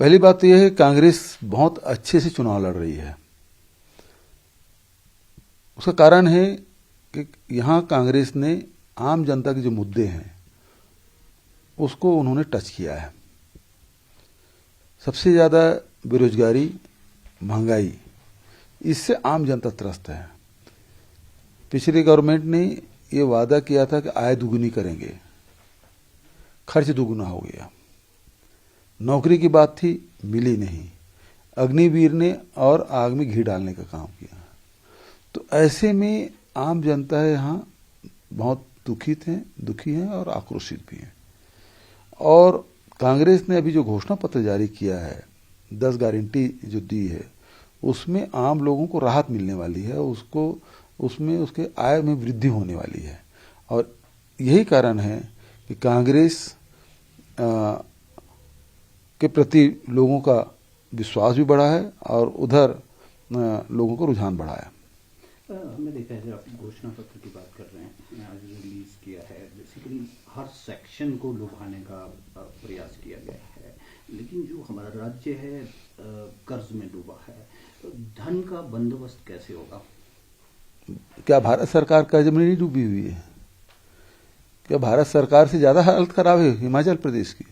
पहली बात तो यह है कांग्रेस बहुत अच्छे से चुनाव लड़ रही है। उसका कारण है कि यहां कांग्रेस ने आम जनता के जो मुद्दे हैं उसको उन्होंने टच किया है। सबसे ज्यादा बेरोजगारी, महंगाई, इससे आम जनता त्रस्त है। पिछली गवर्नमेंट ने यह वादा किया था कि आय दुगुनी करेंगे, खर्च दुगुना हो गया। नौकरी की बात थी, मिली नहीं। अग्निवीर ने और आग में घी डालने का काम किया। तो ऐसे में आम जनता है यहाँ बहुत दुखी हैं और आक्रोशित भी हैं। और कांग्रेस ने अभी जो घोषणा पत्र जारी किया है, 10 गारंटी जो दी है, उसमें आम लोगों को राहत मिलने वाली है, उसमें उसके आय में वृद्धि होने वाली है। और यही कारण है कि कांग्रेस के प्रति लोगों का विश्वास भी बढ़ा है और उधर लोगों को रुझान बढ़ा है। हमने देखा है, जब आप घोषणा पत्र की बात कर रहे हैं, आज रिलीज किया है, बेसिकली हर सेक्शन को लुभाने का प्रयास किया गया है। लेकिन जो हमारा राज्य है कर्ज में डूबा है, तो धन का बंदोबस्त कैसे होगा? क्या भारत सरकार कर्ज में नहीं डूबी हुई है? क्या भारत सरकार से ज्यादा हालत खराब है हिमाचल प्रदेश की?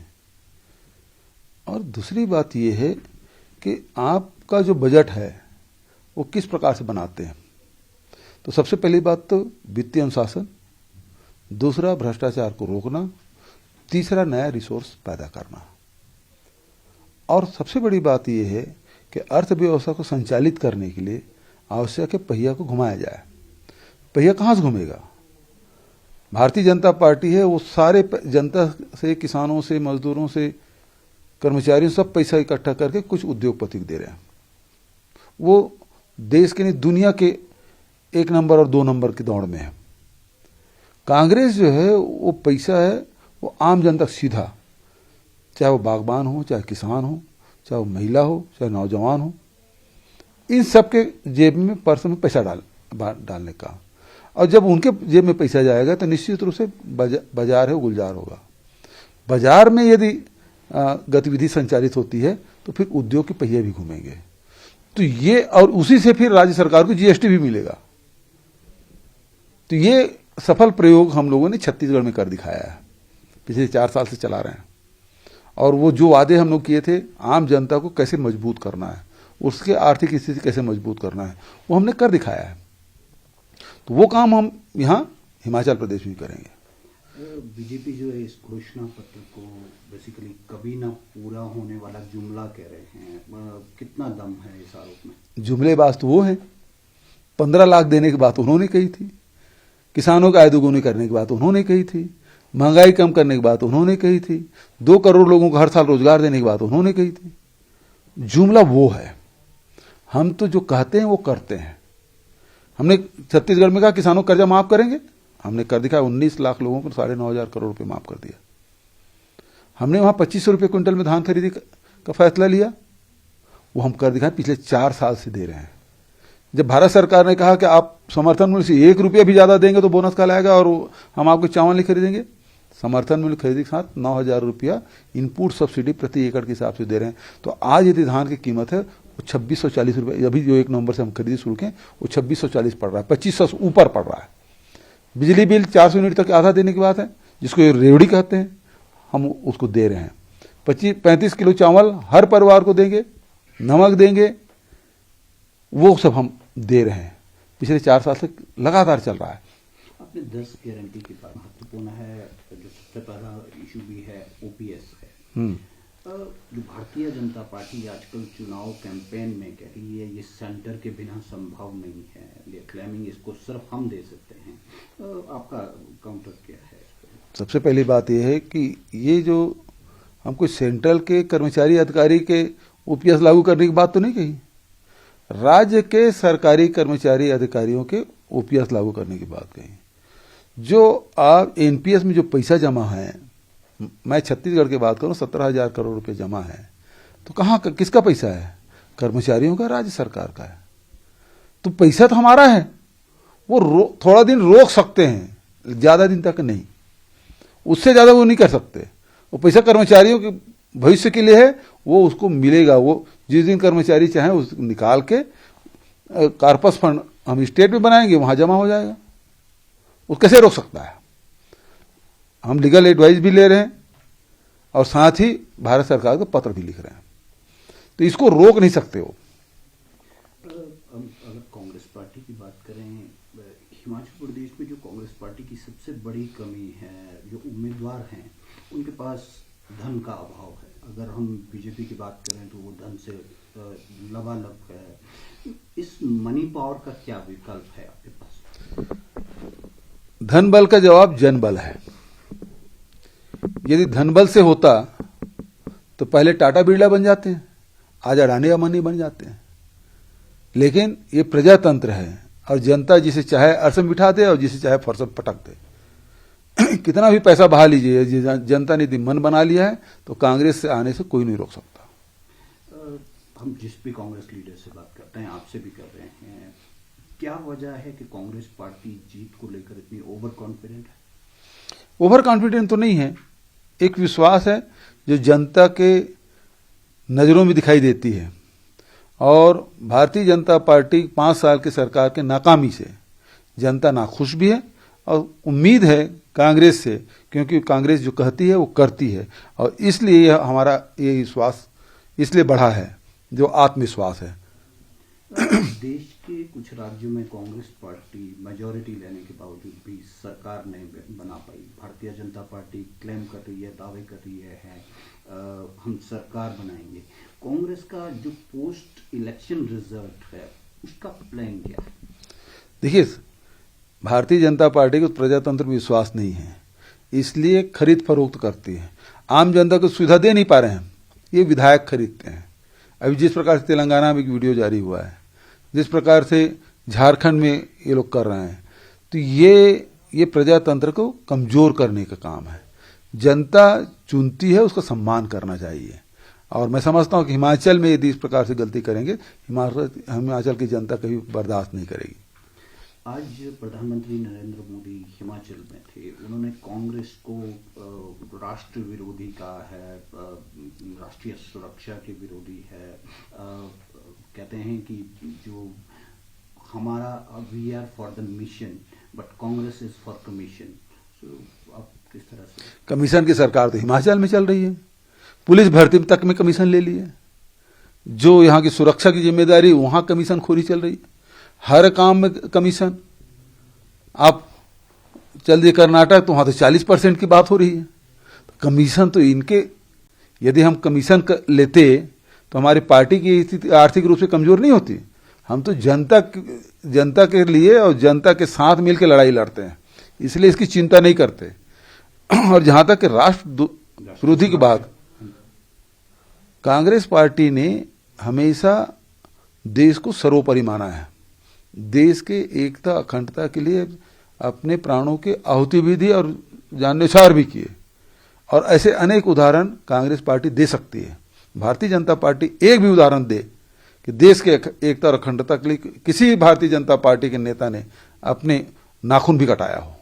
और दूसरी बात यह है कि आपका जो बजट है वो किस प्रकार से बनाते हैं। तो सबसे पहली बात तो वित्तीय अनुशासन, दूसरा भ्रष्टाचार को रोकना, तीसरा नया रिसोर्स पैदा करना। और सबसे बड़ी बात यह है कि अर्थव्यवस्था को संचालित करने के लिए आवश्यक है पहिया को घुमाया जाए। पहिया कहां से घूमेगा? भारतीय जनता पार्टी है, वो सारे जनता से, किसानों से, मजदूरों से, कर्मचारियों सब पैसा इकट्ठा करके कुछ उद्योगपति को दे रहे हैं। वो देश के नहीं दुनिया के 1 नंबर और 2 नंबर की दौड़ में है। कांग्रेस जो है वो पैसा है वो आम जनता सीधा, चाहे वो बागबान हो, चाहे किसान हो, चाहे वो महिला हो, चाहे नौजवान हो, इन सबके जेब में पर्स में पैसा डालने का। और जब उनके जेब में पैसा जाएगा तो निश्चित रूप से बाजार है वो गुलजार होगा। बाजार में यदि गतिविधि संचालित होती है तो फिर उद्योग के पहिए भी घूमेंगे। तो ये, और उसी से फिर राज्य सरकार को जीएसटी भी मिलेगा। तो ये सफल प्रयोग हम लोगों ने छत्तीसगढ़ में कर दिखाया है, पिछले 4 साल से चला रहे हैं। और वो जो वादे हम लोग किए थे, आम जनता को कैसे मजबूत करना है, उसके आर्थिक स्थिति कैसे मजबूत करना है, वो हमने कर दिखाया है। तो वो काम हम यहाँ हिमाचल प्रदेश में करेंगे। बीजेपी जो है इस घोषणा पत्र को बेसिकली कभी ना पूरा होने वाला जुमला कह रहे हैं, कितना दम है इस आरोप में? जुमलेबाज तो वो है। 15 लाख देने की बात उन्होंने कही थी, किसानों का आय दोगुनी करने की बात उन्होंने कही थी, महंगाई कम करने की बात उन्होंने कही थी, 2 करोड़ लोगों को हर साल रोजगार देने की बात उन्होंने कही थी। जुमला वो है। हम तो जो कहते हैं वो करते हैं। हमने छत्तीसगढ़ में कहा किसानों का कर्जा माफ करेंगे, हमने कर दिखाया। 19 लाख लोगों को 9,500 करोड़ रुपए माफ कर दिया। हमने वहां 2500 रुपए क्विंटल में धान खरीदी का फैसला लिया, वो हम कर दिखाए, पिछले 4 साल से दे रहे हैं। जब भारत सरकार ने कहा कि आप समर्थन मूल्य से 1 रुपया भी ज्यादा देंगे तो बोनस कल आएगा और हम आपको चावल नहीं खरीदेंगे, समर्थन मूल्य खरीदी के साथ 9,000 रुपया इनपुट सब्सिडी प्रति एकड़ के हिसाब से दे रहे हैं। तो आज यदि धान की कीमत है वो 2640 रुपये, अभी जो 1 नवंबर से हम खरीदी शुरू किए वो 2640 पड़ रहा है, 2500 से ऊपर पड़ रहा है। बिजली बिल 400 यूनिट तक आधा देने की बात है, जिसको ये रेवड़ी कहते हैं, हम उसको दे रहे हैं। 35 किलो चावल हर परिवार को देंगे, नमक देंगे, वो सब हम दे रहे हैं। पिछले 4 साल से लगातार चल रहा है। आपने 10 गारंटी की बात, महत्वपूर्ण है। जो सबसे पहला इशू भी है ओपीएस है। जो भारतीय जनता पार्टी आजकल चुनाव कैंपेन में कह रही है ये सेंटर के बिना संभव नहीं है, ये क्लेमिंग इसको सिर्फ हम दे सकते हैं। आपका काउंटर क्या है? सबसे पहली बात यह है कि ये जो हमको सेंट्रल के कर्मचारी अधिकारी के ओपीएस लागू करने की बात तो नहीं कही, राज्य के सरकारी कर्मचारी अधिकारियों के ओपीएस लागू करने की बात कही। जो आप एनपीएस में जो पैसा जमा है, मैं छत्तीसगढ़ की बात करूं, 17,000 करोड़ रुपए जमा है, तो कहां किसका पैसा है? कर्मचारियों का, राज्य सरकार का है। तो पैसा तो हमारा है, वो थोड़ा दिन रोक सकते हैं, ज्यादा दिन तक नहीं, उससे ज्यादा वो नहीं कर सकते। वो पैसा कर्मचारियों के भविष्य के लिए है वो उसको मिलेगा। वो जिस दिन कर्मचारी चाहे उस निकाल के कार्पस फंड हम स्टेट में बनाएंगे, वहां जमा हो जाएगा। वो कैसे रोक सकता है? हम लीगल एडवाइस भी ले रहे हैं और साथ ही भारत सरकार को पत्र भी लिख रहे हैं, तो इसको रोक नहीं सकते वो। अगर कांग्रेस पार्टी की बात करें, हिमाचल प्रदेश में जो कांग्रेस पार्टी की सबसे बड़ी कमी है, जो उम्मीदवार हैं उनके पास धन का अभाव है। अगर हम बीजेपी की बात करें तो वो धन से लबालब है। इस मनी पावर का क्या विकल्प है आपके पास? धन बल का जवाब जन बल है। यदि धन बल से होता तो पहले टाटा बिरला बन जाते हैं, आज अडानी अंबानी बन जाते हैं। लेकिन ये प्रजातंत्र है और जनता जिसे चाहे अरस में बिठा दे और जिसे चाहे फरस में पटक दे। कितना भी पैसा बहा लीजिए, जनता ने यदि मन बना लिया है तो कांग्रेस से आने से कोई नहीं रोक सकता। हम जिस भी कांग्रेस लीडर से बात करते हैं, आपसे भी कर रहे हैं, क्या वजह है कि कांग्रेस पार्टी जीत को लेकर इतनी ओवर कॉन्फिडेंट है? ओवर कॉन्फिडेंट तो नहीं है, एक विश्वास है जो जनता के नजरों में दिखाई देती है। और भारतीय जनता पार्टी 5 साल की सरकार के नाकामी से जनता नाखुश भी है और उम्मीद है कांग्रेस से, क्योंकि कांग्रेस जो कहती है वो करती है। और इसलिए हमारा ये विश्वास इसलिए बढ़ा है, जो आत्मविश्वास है। देश के कुछ राज्यों में कांग्रेस पार्टी मेजॉरिटी लेने के बावजूद भी सरकार नहीं बना पाई। भारतीय जनता पार्टी क्लेम कर रही है, दावे कर रही है हम सरकार बनाएंगे। कांग्रेस का जो पोस्ट इलेक्शन रिजल्ट है उसका प्लान क्या है? देखिए, भारतीय जनता पार्टी को प्रजातंत्र में विश्वास नहीं है, इसलिए खरीद फरोख्त करती है। आम जनता को सुविधा दे नहीं पा रहे हैं, ये विधायक खरीदते हैं। अभी जिस प्रकार से तेलंगाना में एक वीडियो जारी हुआ है, जिस प्रकार से झारखंड में ये लोग कर रहे हैं, तो ये प्रजातंत्र को कमजोर करने का काम है। जनता चुनती है, उसका सम्मान करना चाहिए। और मैं समझता हूं कि हिमाचल में यदि इस प्रकार से गलती करेंगे, हिमाचल की जनता कभी बर्दाश्त नहीं करेगी। आज प्रधानमंत्री नरेंद्र मोदी हिमाचल में थे, उन्होंने कांग्रेस को राष्ट्र विरोधी कहा है, राष्ट्रीय सुरक्षा के विरोधी है। कहते हैं कि जो हमारा we are for the mission but Congress is for commission. आप किस तरह से? कमीशन की सरकार तो हिमाचल में चल रही है, पुलिस भर्ती तक में कमीशन ले ली है। जो यहाँ की सुरक्षा की जिम्मेदारी, वहां कमीशन खोरी चल रही है, हर काम में कमीशन। आप चल दिए कर्नाटक, तो वहां तो 40% की बात हो रही है। कमीशन तो इनके, यदि हम कमीशन लेते तो हमारी पार्टी की स्थिति आर्थिक रूप से कमजोर नहीं होती। हम तो जनता के लिए और जनता के साथ मिलकर लड़ाई लड़ते हैं, इसलिए इसकी चिंता नहीं करते। और जहां तक राष्ट्र विरोधी की बात, कांग्रेस पार्टी ने हमेशा देश को सर्वोपरि माना है। देश के एकता अखंडता के लिए अपने प्राणों के आहुति भी दी और जाननेछार भी किए। और ऐसे अनेक उदाहरण कांग्रेस पार्टी दे सकती है। भारतीय जनता पार्टी एक भी उदाहरण दे कि देश के एकता और अखंडता के लिए किसी भारतीय जनता पार्टी के नेता ने अपने नाखून भी कटाया हो।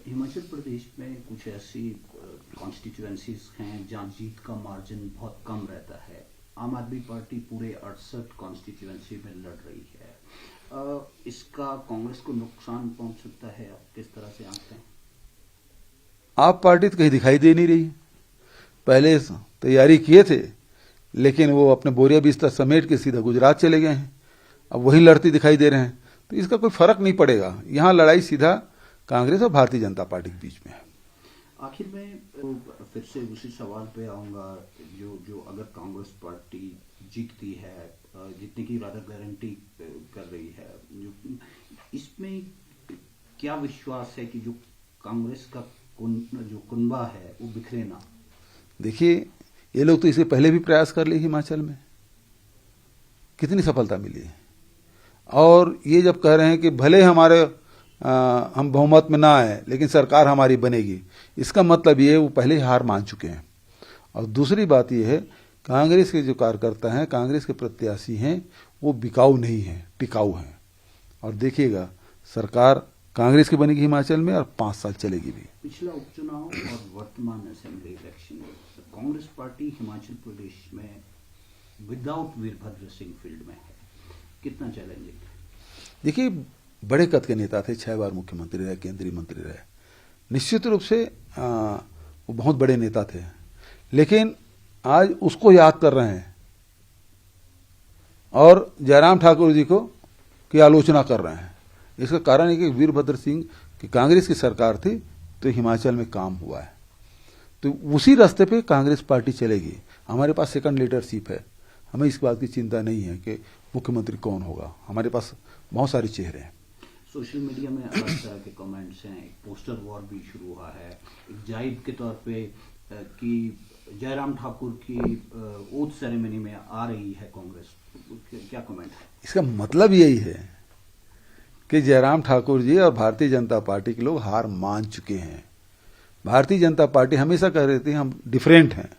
हिमाचल प्रदेश में कुछ ऐसी कॉन्स्टिट्यूएंसीज हैं जहां जीत का मार्जिन बहुत कम रहता है। आम आदमी पार्टी पूरे 68 कॉन्स्टिट्यूएंसी में लड़ रही है। इसका कांग्रेस को नुकसान पहुंच सकता है, आप किस तरह से आंकते हैं? आप पार्टी तो कहीं दिखाई दे नहीं रही। पहले तैयारी किए थे, लेकिन वो अपने बोरिया बिस्तर समेट के सीधा गुजरात चले गए हैं, अब वही लड़ती दिखाई दे रहे हैं। तो इसका कोई फर्क नहीं पड़ेगा, यहाँ लड़ाई सीधा कांग्रेस और भारतीय जनता पार्टी के बीच में है। आखिर में फिर से उसी सवाल पे आऊंगा, जो अगर कांग्रेस पार्टी जीतती है, जीतने की रादर गारंटी कर रही है, इसमें क्या विश्वास है कि जो कांग्रेस का जो कुनबा है वो बिखरे ना? देखिए, ये लोग तो इससे पहले भी प्रयास कर लिए हिमाचल में, कितनी सफलता मिली है। और ये जब कह रहे हैं कि भले हम बहुमत में ना आए लेकिन सरकार हमारी बनेगी, इसका मतलब ये है वो पहले ही हार मान चुके हैं। और दूसरी बात ये है, कांग्रेस के जो कार्यकर्ता हैं, कांग्रेस के प्रत्याशी हैं, वो बिकाऊ नहीं हैं, टिकाऊ हैं। और देखिएगा, सरकार कांग्रेस की बनेगी हिमाचल में और 5 साल चलेगी भी। पिछला उपचुनाव और वर्तमान असेंबली इलेक्शन में कांग्रेस पार्टी हिमाचल प्रदेश में विदाउट वीरभद्र सिंह फील्ड में है, कितना चैलेंजिंग है? देखिए, बड़े कद के नेता थे, 6 बार मुख्यमंत्री रहे, केंद्रीय मंत्री रहे, निश्चित रूप से वो बहुत बड़े नेता थे, लेकिन आज उसको याद कर रहे हैं और जयराम ठाकुर जी को की आलोचना कर रहे हैं। इसका कारण है कि वीरभद्र सिंह की कांग्रेस की सरकार थी तो हिमाचल में काम हुआ है, तो उसी रास्ते पे कांग्रेस पार्टी चलेगी। हमारे पास सेकंड लीडरशिप है, हमें इस बात की चिंता नहीं है कि मुख्यमंत्री कौन होगा, हमारे पास बहुत सारे चेहरे हैं। सोशल मीडिया में अलग तरह के कमेंट्स हैं, एक पोस्टर वॉर भी शुरू हुआ है, एक जायब के तौर पे कि जयराम ठाकुर की ओथ सेरेमनी में आ रही है कांग्रेस, क्या कमेंट है? इसका मतलब यही है कि जयराम ठाकुर जी और भारतीय जनता पार्टी के लोग हार मान चुके हैं। भारतीय जनता पार्टी हमेशा कह रही थी हम डिफरेंट हैं,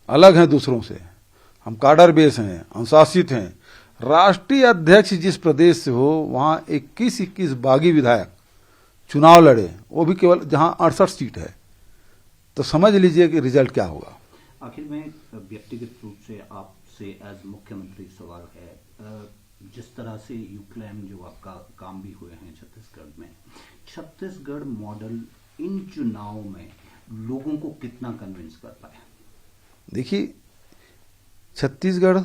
अलग हैं दूसरों से, हम काडर बेस हैं, अनुशासित हैं। राष्ट्रीय अध्यक्ष जिस प्रदेश से हो वहां 21 बागी विधायक चुनाव लड़े, वो भी केवल जहां 68 सीट है, तो समझ लीजिए कि रिजल्ट क्या होगा। आखिर में व्यक्तिगत रूप से आपसे एज मुख्यमंत्री सवाल है, जिस तरह से यू क्लेम जो आपका काम भी हुए हैं छत्तीसगढ़ में, छत्तीसगढ़ मॉडल इन चुनाव में लोगों को कितना कन्विंस कर पाया? देखिए, छत्तीसगढ़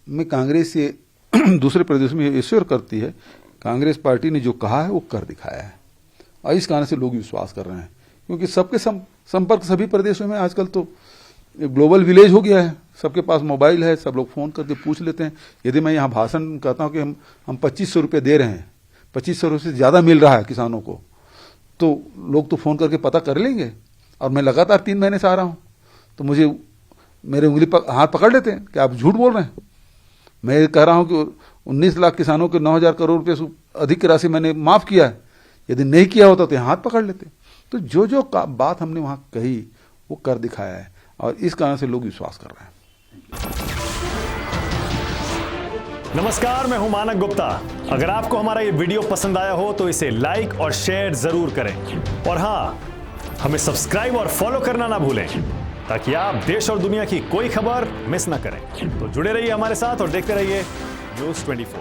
में कांग्रेस ये दूसरे प्रदेश में ईश्वर करती है, कांग्रेस पार्टी ने जो कहा है वो कर दिखाया है और इस कारण से लोग विश्वास कर रहे हैं, क्योंकि सबके संपर्क सभी प्रदेशों में आजकल तो ग्लोबल विलेज हो गया है, सबके पास मोबाइल है, सब लोग फोन करके पूछ लेते हैं। यदि मैं यहाँ भाषण कहता हूँ कि हम 2500 रुपये दे रहे हैं, 2500 रुपये से ज़्यादा मिल रहा है किसानों को, तो लोग तो फोन करके पता कर लेंगे। और मैं लगातार 3 महीने से आ रहा हूँ, तो मुझे मेरे उंगली हाथ पकड़ लेते हैं कि आप झूठ बोल रहे हैं। मैं कह रहा हूं कि 19 लाख किसानों के 9,000 करोड़ रुपए से अधिक की राशि मैंने माफ किया है, यदि नहीं किया होता तो हाथ पकड़ लेते। तो जो जो बात हमने वहां कही वो कर दिखाया है और इस कारण से लोग विश्वास कर रहे हैं। नमस्कार, मैं हूं मानक गुप्ता। अगर आपको हमारा ये वीडियो पसंद आया हो तो इसे लाइक और शेयर जरूर करें और हाँ, हमें सब्सक्राइब और फॉलो करना ना भूलें ताकि आप देश और दुनिया की कोई खबर मिस ना करें। तो जुड़े रहिए हमारे साथ और देखते रहिए News 24।